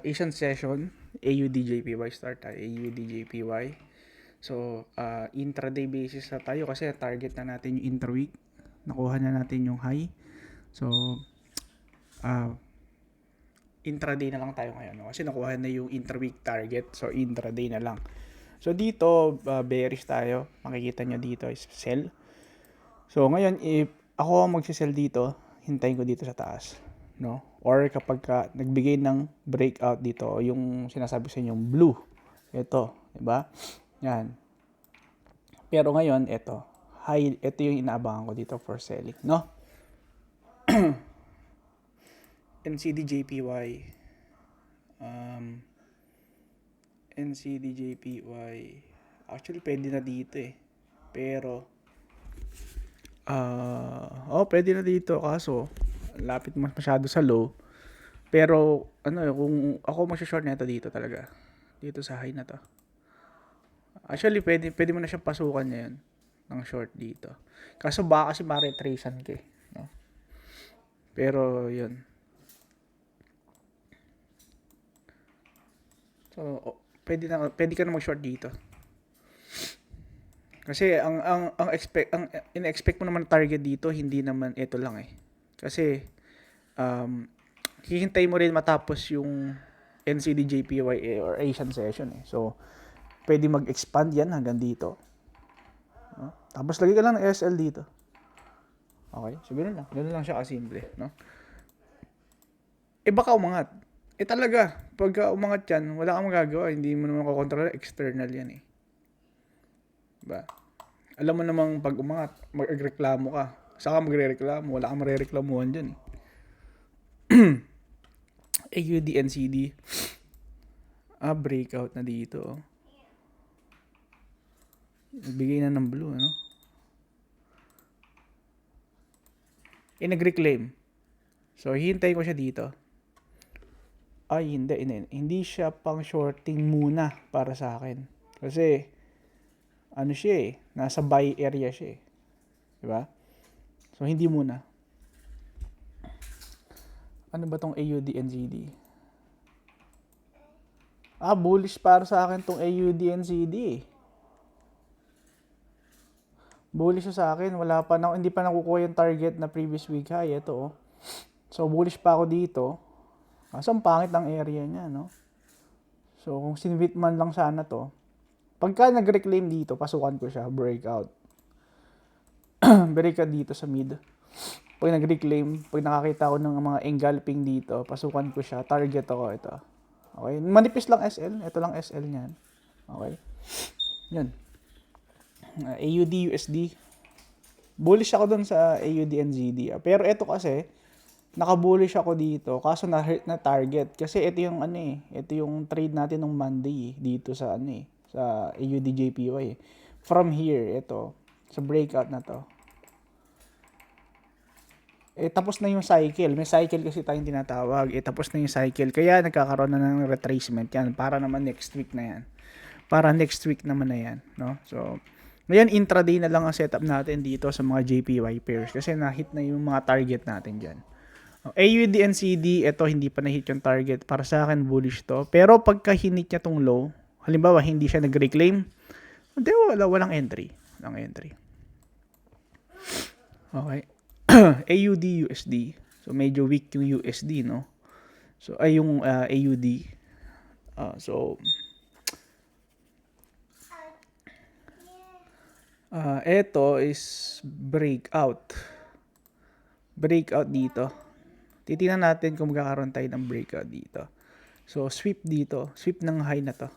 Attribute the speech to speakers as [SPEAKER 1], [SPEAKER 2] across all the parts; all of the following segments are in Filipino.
[SPEAKER 1] Asian session, AUDJPY start tayo, AUDJPY. So, intraday basis na tayo kasi target na natin yung intra-week. Nakuha na natin yung high. So, uh, intraday na lang tayo ngayon. No? Kasi nakuha na yung intra-week target. So, intraday na lang. So, dito, bearish tayo. Makikita nyo dito is sell. So, ngayon, if ako magsisell dito, hintayin ko dito sa taas. No? Or kapag nagbigay ng breakout dito, yung sinasabi sa inyo, yung blue. Ito, 'di ba? Yan. Pero ngayon, ito yung inaabangan ko dito for selling, no? NCDJPY. Um, NCDJPY. Actually, pwede na dito eh. Pero, pwede na dito. Kaso, lapit masyado sa low. Pero, kung ako mag-short nito dito talaga. Dito sa high na to. Actually, pwede mo na siyang pasukan ngayon ng short dito. Kaso baka kasi ma-retracean ka eh. No? Pero, yun. So, pwede ka na mag-short dito. Kasi ang in-expect mo naman target dito, hindi naman ito lang eh. Kasi hihintay mo rin matapos yung NCDJPY or Asian session eh. So, pwede mag-expand yan hanggang dito. No? Tapos lagi ka lang ng SL dito. Okay? So, ganun lang. Ganun lang siya kasimple. No? Baka umangat. Talaga, pagka umangat yan, wala kang magagawa. Hindi mo naman makokontrol. External yan eh. Diba? Alam mo namang pag umangat, magreklamo ka. Saka magre-reklamo, wala kang marereklamuhan dyan. AUD, NCD. Breakout na dito. Nagbigay na ng blue, ano? Nag-reclaim. So, hihintay ko siya dito. Ay, hindi siya pang shorting muna para sa akin. Kasi, siya eh, nasa buy area siya eh. Diba? So, hindi muna. Ano ba tong AUD NCD? Bullish para sa akin tong AUD NCD. Bullish siya sa akin. Hindi pa nakukuha yung target na previous week high. Ito oh. So, bullish pa ako dito. Kaso ang pangit ng area niya, no? So, kung sinvit man lang sana to, pagka nag-reclaim dito, pasukan ko siya, breakout. Breakout dito sa mid. Pag nag-reclaim, pag nakakita ko ng mga engulfing dito, pasukan ko siya, target ako ito. Okay? Manipis lang SL. Ito lang SL niyan. Okay? Yun. AUD, USD. Bullish ako dun sa AUD, NZD. Pero ito kasi, naka-bullish ako dito. Kaso na-hurt na target. Kasi ito yung ito yung trade natin ng Monday dito sa sa AUD, JPY. From here, ito. Sa breakout na to. Tapos na yung cycle. May cycle kasi tayong tinatawag. Tapos na yung cycle. Kaya nagkakaroon na ng retracement yan. Para naman next week na yan. Para next week naman na yan. No? So, ngayon intraday na lang ang setup natin dito sa mga JPY pairs. Kasi na-hit na yung mga target natin dyan. AUD, NCD, ito hindi pa na-hit yung target. Para sa akin, bullish to. Pero pagka hinit niya tong low, halimbawa hindi siya nag-reclaim, hindi, walang entry. Walang entry. Okay. AUD, USD. So, medyo weak yung USD, no? So, ay yung AUD. Ito is breakout. Breakout dito. Titingnan natin kung magkakaroon tayo ng breakout dito. So, sweep dito. Sweep ng high na to.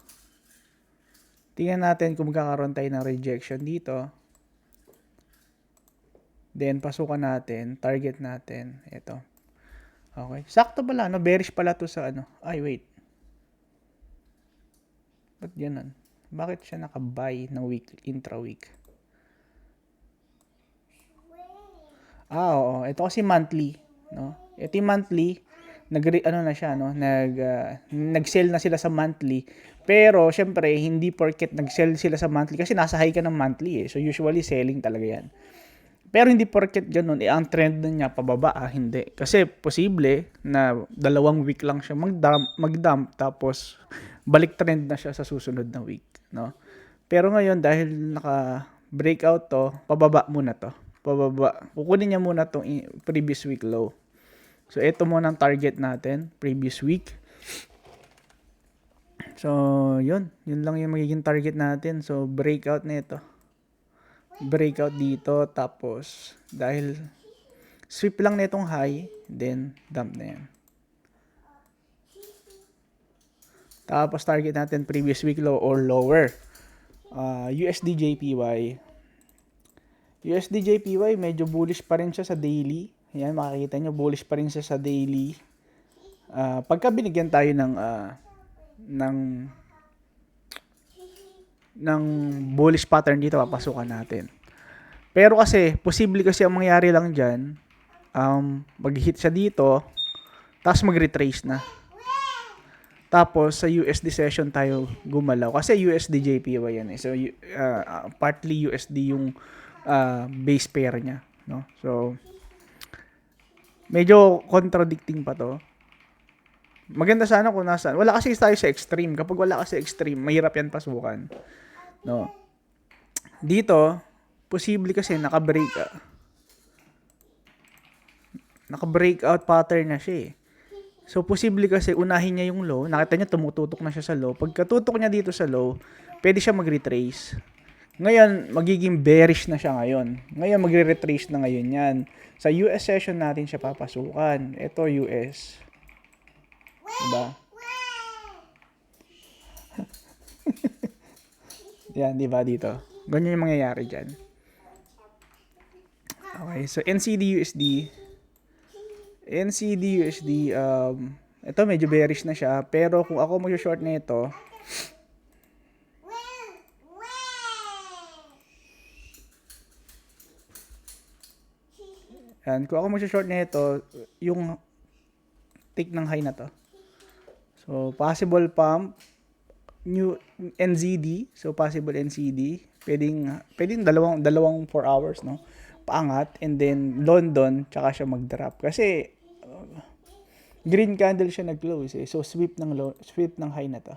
[SPEAKER 1] Tingnan natin kung magkakaroon tayo ng rejection dito. Then, pasukan natin. Target natin. Ito. Okay. Sakto pala, no? Bearish pala to sa Ay, wait. Ba't ganun? Bakit siya naka-buy ng intra-week? Oo. Ito kasi monthly. No? Ito yung monthly. Nag-sell na sila sa monthly. Pero, syempre, hindi porket nag-sell sila sa monthly kasi nasa high ka ng monthly eh. So, usually, selling talaga yan. Pero hindi porket ganun, ang trend na niya pababa, hindi. Kasi posible na 2 week lang siya mag-dump tapos balik trend na siya sa susunod na week, no? Pero ngayon dahil naka-breakout to, pababa muna to. Pababa. Kukunin niya muna tong previous week low. So ito muna ang target natin, previous week. So, yun lang yung magiging target natin. So, breakout nito. Breakout dito, tapos dahil sweep lang nitong high, then dump na yan. Tapos target natin previous week low or lower. USD JPY. USD JPY medyo bullish pa rin siya sa daily. Ayan, makikita nyo bullish pa rin siya sa daily. Pagka binigyan tayo ng bullish pattern dito, papasukan natin. Pero kasi, posible kasi ang mangyari lang dyan, mag-hit siya dito, tapos mag-retrace na. Tapos, sa USD session tayo gumalaw. Kasi USD JPY yan eh. So, partly USD yung base pair niya. No? So, medyo contradicting pa to. Maganda sana kung nasaan. Wala kasi tayo sa extreme. Kapag wala kasi extreme, mahirap yan pasukan. No? Dito, posible kasi naka-breakout pattern na siya eh. So, posible kasi unahin niya yung low. Nakita niya tumututok na siya sa low. Pagkatutok niya dito sa low, pwede siya mag-retrace. Ngayon, magiging bearish na siya ngayon. Ngayon, magre-retrace na ngayon yan. Sa US session natin siya papasukan. Ito, US. Diba? Yan, diba dito? Ganyan yung mangyayari dyan. Okay, so NCD-USD. NCD-USD, ito medyo bearish na siya. Pero kung ako mag-short na ito, yan, kung ako mag-short na ito, yung take ng high na to. So, possible pump, new NZD, so possible NCD, pwedeng dalawang 4 hours, no? Paangat, and then London, tsaka siya mag-drop. Kasi, green candle siya nag-close eh. So, sweep ng high na to.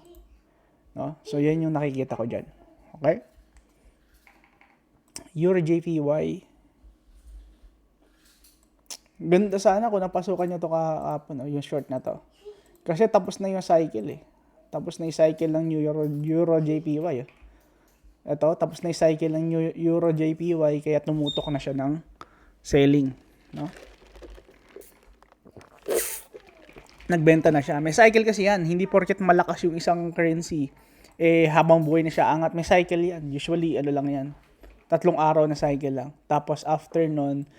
[SPEAKER 1] No? So, yan yung nakikita ko dyan. Okay? Euro JPY. Ganda sana kung napasukan nyo to kahapon, no? Yung short na to. Kasi tapos na yung cycle eh. Tapos na yung cycle ng Euro JPY. Eh. Ito, tapos na yung cycle ng Euro JPY, kaya tumutok na siya ng selling. No? Nagbenta na siya. May cycle kasi yan. Hindi porket malakas yung isang currency, eh habang buhay na siya angat. May cycle yan. Usually, ano lang yan. 3 araw na cycle lang. Tapos after nun,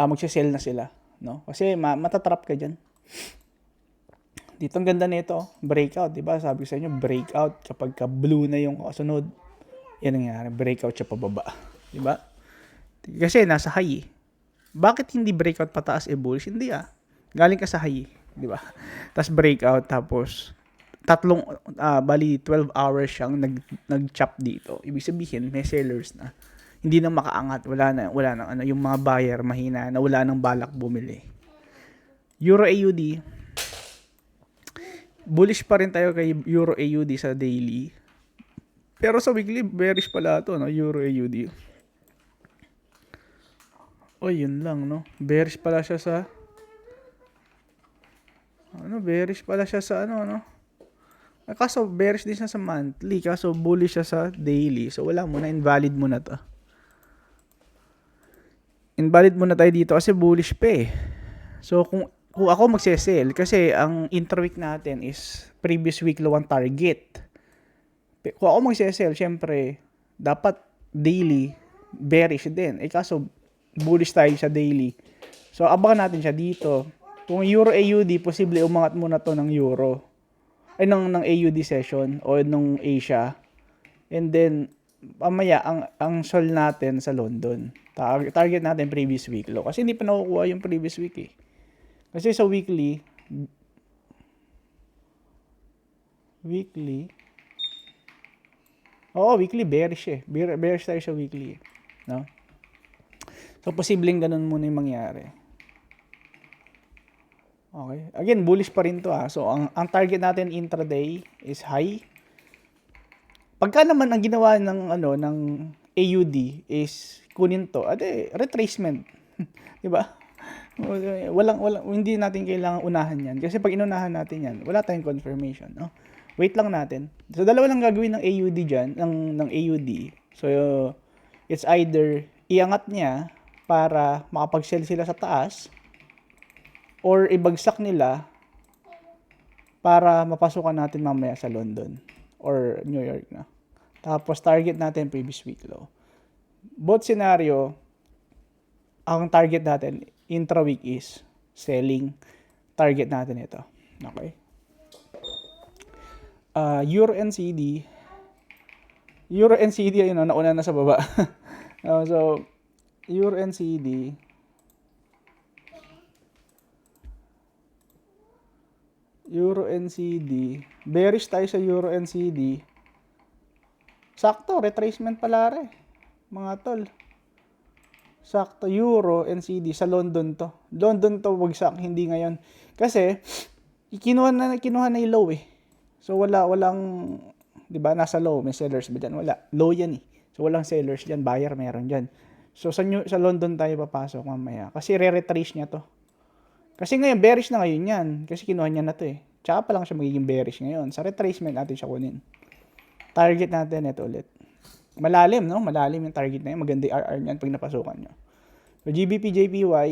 [SPEAKER 1] magsisell na sila. No? Kasi matatrap ka dyan. Dito ang ganda nito, breakout, 'di ba? Sabi ko sa inyo, breakout kapag blue na yung kasunod. Yan ang nangyari, breakout siya pababa, 'di ba? Kasi nasa high. Bakit hindi breakout pataas bullish? Hindi Galing ka sa high, 'di ba? Tapos breakout, tapos 12 hours siyang nag-chop dito. Ibig sabihin, may sellers na. Hindi na makaangat, wala na yung mga buyer mahina na wala nang balak bumili. Euro AUD, bullish pa rin tayo kay Euro AUD sa daily. Pero sa weekly, bearish pala ito, no? Euro AUD. Yun lang, no? Bearish pala siya sa... bearish pala siya sa no? Kaso bearish din siya sa monthly. Kaso bullish siya sa daily. So wala muna, invalid muna to. Invalid muna tayo dito kasi bullish pa eh. So kung ako magsesell, kasi ang intraweek natin is previous week low ang target. Kung ako magsesell, syempre, dapat daily, bearish din. Kaso, bullish tayo sa daily. So, abangan natin siya dito. Kung Euro AUD, posible umangat muna to ng Euro. Ng AUD session o ng Asia. And then, mamaya, ang sol natin sa London. Target natin previous week low. Kasi hindi pa nakukuha yung previous week eh. Kasi sa weekly, weekly bearish eh. Bearish tayo sa weekly. No? So, posibleng ganun muna yung mangyari. Okay. Again, bullish pa rin to So, ang target natin intraday is high. Pagka naman ang ginawa ng AUD is kunin to, retracement. 'Di ba? Walang hindi natin kailangan unahan 'yan kasi pag inunahan natin 'yan, wala tayong confirmation, no? Wait lang natin. So dalawa lang gagawin ng AUD diyan, ng AUD. So it's either iangat niya para makapag-sell sila sa taas or ibagsak nila para mapasukan natin mamaya sa London or New York na. Tapos target natin previous week low. Both scenario, ang target natin intra-week is selling. Target natin ito. Okay? Euro NCD. Euro NCD, ayun, nauna na sa baba. So, Euro NCD. Euro NCD. Bearish tayo sa Euro NCD. Sakto, retracement pala rin. Mga tol. Sakto, Euro, NCD, sa London to. London to, wagsak, hindi ngayon. Kasi, kinuha na yung low eh. So, walang, di ba, nasa low, may sellers ba dyan? Wala. Low yan eh. So, walang sellers dyan, buyer meron dyan. So, sa London tayo papasok mamaya. Kasi, re-retrace niya to. Kasi ngayon, bearish na ngayon yan. Kasi kinuha niya na to eh. Tsaka pa lang siya magiging bearish ngayon. Sa retracement natin siya kunin. Target natin, ito ulit. Malalim, no? Malalim yung target na yun. Maganda yung RR niyan pag napasukan nyo. So, GBP, JPY.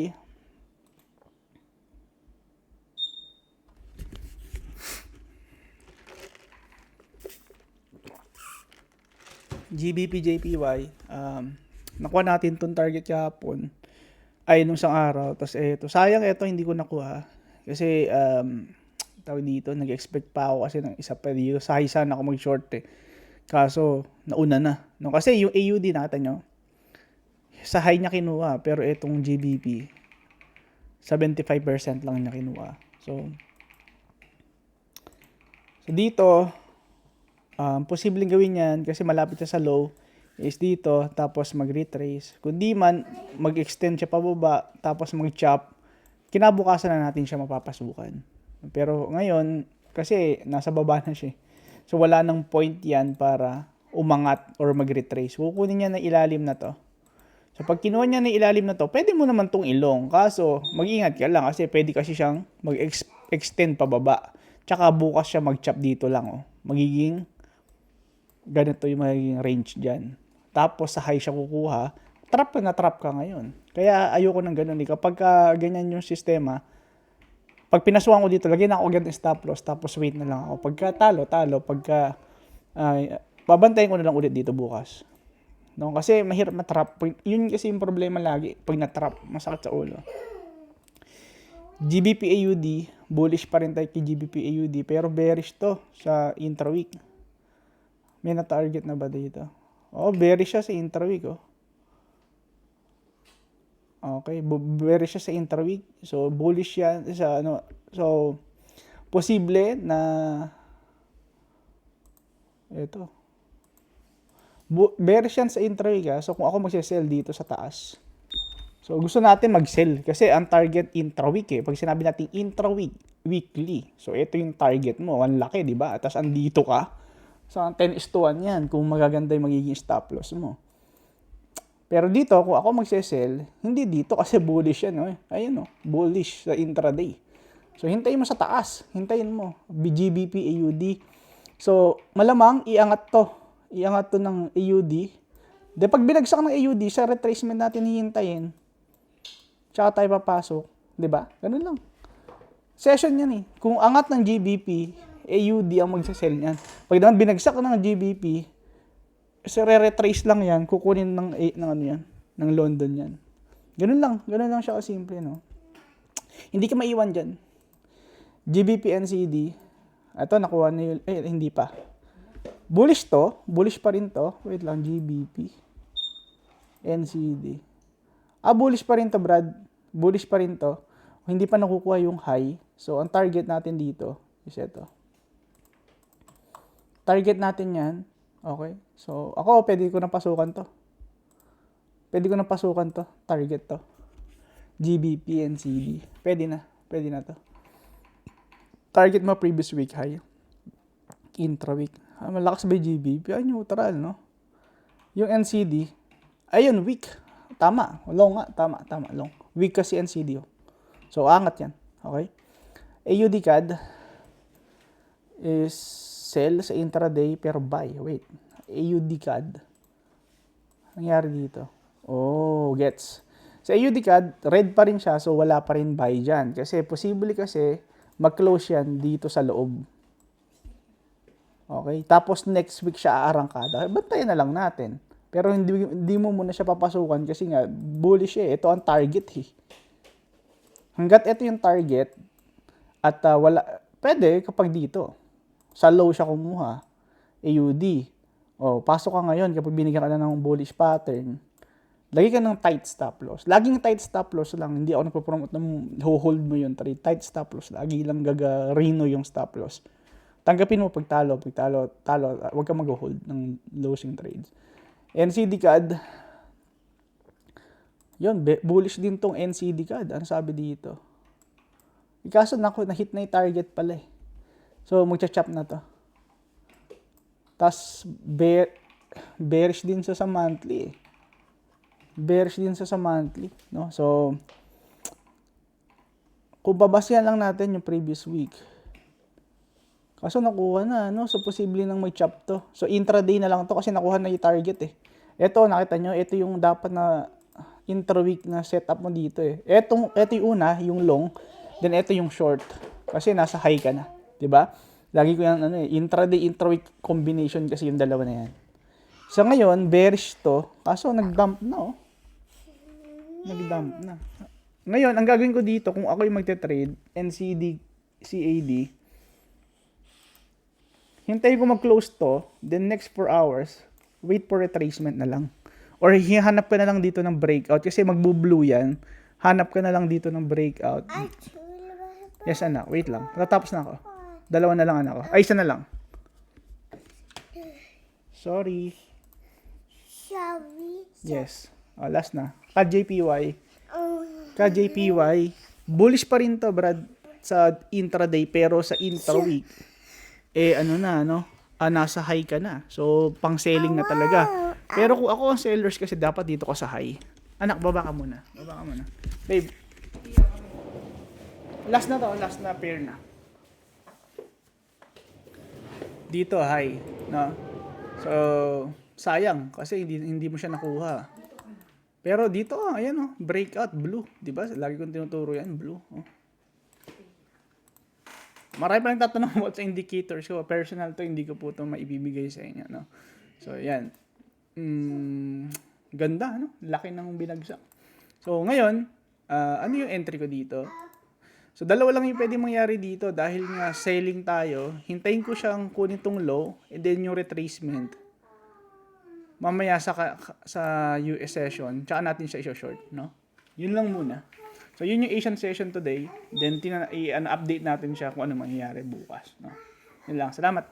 [SPEAKER 1] GBP, JPY. Nakuha natin itong target kahapon. Ay, nung isang araw. Tapos, sayang ito, hindi ko nakuha. Kasi, tawag dito, nag-expect pa ako kasi ng isa pa dito. Sa high sana ako mag-short eh. Kaso, nauna na. No? Kasi yung AUD natin nyo, sa high niya kinuha, pero itong GBP, 75% lang niya kinuha. So dito, posibleng gawin yan kasi malapit siya sa low, is dito, tapos mag-retrace. Kung di man, mag-extend siya pababa, tapos mag-chop, kinabukasan na natin siya mapapasukan. Pero ngayon, kasi nasa baba na siya. So, wala nang point yan para umangat or mag-retrace. Kukunin niya na ilalim na to. So, pag kinuha niya na ilalim na to, pwede mo naman tong ilong. Kaso, mag-ingat ka lang kasi pwede kasi siyang mag-extend pababa. Tsaka bukas siya mag-chop dito lang. Oh. Magiging ganito yung magiging range dyan. Tapos, sa high siya kukuha. Trap ka ngayon. Kaya, ayoko ng ganun. Kapag ganyan yung sistema, pag pinasukan ko dito, lagyan ako agad ng stop loss, tapos wait na lang ako. Pagka talo. Pagka, babantayin ko na lang ulit dito bukas. No? Kasi mahirap matrap. Yun kasi yung problema lagi. Pag natrap, masakit sa ulo. GBP AUD, bullish pa rin tayo kay GBP AUD, pero bearish to sa intra-week. May na-target na ba dito? Bearish siya sa intra-week, Okay, bearish siya sa intra-week. So, bullish yan sa So, posible na ito. Bearish yan sa intra-week. So, kung ako mag-sell dito sa taas. So, gusto natin mag-sell. Kasi ang target intra-week eh. Pag sinabi natin intra-week, weekly. So, ito yung target mo. Ang laki, di ba? Tapos, andito ka. So, 10:1 yan. Kung magaganda yung magiging stop loss mo. Pero dito, kung ako magsesell, hindi dito kasi bullish yan. Ayun, bullish sa intraday. So, hintayin mo sa taas. Hintayin mo. GBP, AUD. So, malamang, iangat to. Iangat to ng AUD. De, pag binagsak ng AUD, sa retracement natin hihintayin. Tsaka tayo papasok. Diba? Ganun lang. Session yan eh. Kung angat ng GBP, AUD ang magsesell yan. Pag naman binagsak ng GBP, sa re-retrace lang yan, kukunin ng ano yan, ng London yan. Ganun lang siya kasimple, no? Hindi ka maiwan dyan. GBP NCD, ito nakuha na yun, hindi pa. Bullish pa rin to. Wait lang, GBP NCD. Bullish pa rin to, Brad. Bullish pa rin to. Hindi pa nakukuha yung high. So, ang target natin dito is ito. Target natin yan. Okay? So, ako, pwede ko na pasukan to. Pwede ko na pasukan to. Target to. GBP, NCD. Pwede na. Pwede na to. Target mo previous week high. Intra-week. Malakas ba yung GBP? Ay, neutral, no? Yung NCD, ayun, weak. Tama. Long nga. Tama. Long. Weak kasi NCD. Oh. So, angat yan. Okay? AUD CAD is sell sa intraday pero buy. Wait. AUD CAD. Nangyari dito. Oh, gets. Sa AUD CAD, red pa rin siya, so wala pa rin buy dyan. Kasi, posible kasi, mag-close yan dito sa loob. Okay? Tapos, next week siya aarangkada. Bantayan na lang natin. Pero, hindi mo muna siya papasukan kasi nga, bullish eh. Ito ang target eh. Hanggat ito yung target, at pwede kapag dito. Sa low siya kumuha. AUD. O, pasok ka ngayon kapag binigyan ka na ng bullish pattern. Lagi ka ng tight stop loss. Laging tight stop loss lang. Hindi ako nagpo-promote ng hold mo yun. Tight stop loss. Lagi lang gagarino yung stop loss. Tanggapin mo pag talo. Huwag ka mag-hold ng losing trades. NCD CAD. Yun, bullish din tong NCD CAD. Ano sabi dito? Kaso na-hit na yung target pala eh. So, magcha-chop na to. Tapos, bearish din sa monthly eh. Bearish din sa monthly, no? So, kung babasyan lang natin yung previous week. Kaso nakuha na, no? So, posible nang may chop to. So, intraday na lang to kasi nakuha na yung target eh. Ito, nakita nyo, ito yung dapat na intra-week na setup mo dito eh. Ito yung una, yung long, then ito yung short. Kasi nasa high ka na, 'di ba? Lagi ko yan intraday intra-week combination kasi yung dalawa na yan. So ngayon, bearish to, kaso nag-dump na oh. Nag-dump na. Ngayon, ang gagawin ko dito kung ako yung magte-trade, NCD, CAD, hintayin ko mag-close to, then next 4 hours, wait for retracement na lang. Or hihanap ka na lang dito ng breakout kasi magbo-blue yan. Hanap ka na lang dito ng breakout. Yes, anak. Wait lang. Tatapos na ako. Dalawa na lang, anak ko. Ay, isa na lang. Sorry. Yes. Oh, last na. KJPY. KJPY. Bullish pa rin to, Brad, sa intraday. Pero sa intra-week, nasa high ka na. So, pang-selling na talaga. Pero kung ako ang sellers kasi dapat dito ko sa high. Anak, baba ka muna. Babe. Last na pair na. Dito high, no? So, sayang kasi hindi mo siya nakuha. Pero dito, ayan oh, breakout blue, 'di ba? Lagi kong tinuturo 'yan, blue. Oh. Marami pa nagtatanong about sa indicators ko. Personal to, hindi ko po ito maibibigay sa inyo, no? So, ayan. Ganda, no? Laki ng binagsak. So, ngayon, ano yung entry ko dito? So, dalawa lang yung pwede mangyari dito dahil nga selling tayo. Hintayin ko siyang kunin tong low and then yung retracement. Mamaya sa US session, tsaka natin siya i-short, no? Yun lang muna. So, yun yung Asian session today. Then, update natin siya kung ano mangyayari bukas, no? Yun lang. Salamat.